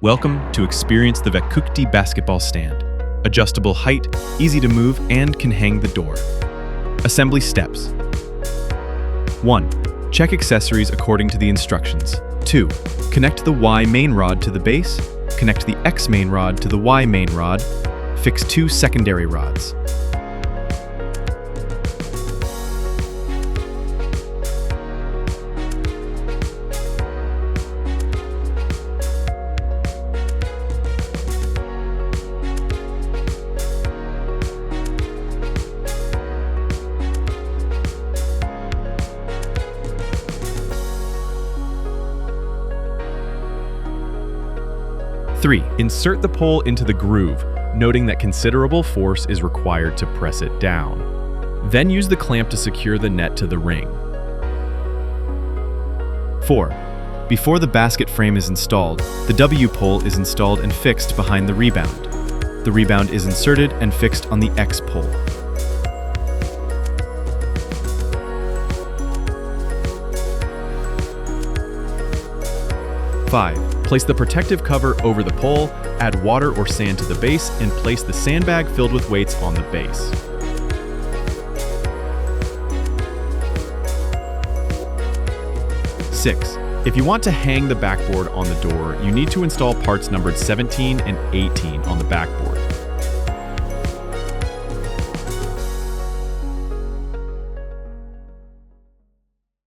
Welcome to experience the Vekukti basketball stand. Adjustable height, easy to move, and can hang the door. Assembly steps. 1. Check accessories according to the instructions. 2. Connect the Y main rod to the base. Connect the X main rod to the Y main rod. Fix 2 secondary rods. Three, insert the pole into the groove, noting that considerable force is required to press it down. Then use the clamp to secure the net to the ring. 4. Before the basket frame is installed, the W pole is installed and fixed behind the rebound. The rebound is inserted and fixed on the X pole. 5. Place the protective cover over the pole, add water or sand to the base, and place the sandbag filled with weights on the base. 6. If you want to hang the backboard on the door, you need to install parts numbered 17 and 18 on the backboard.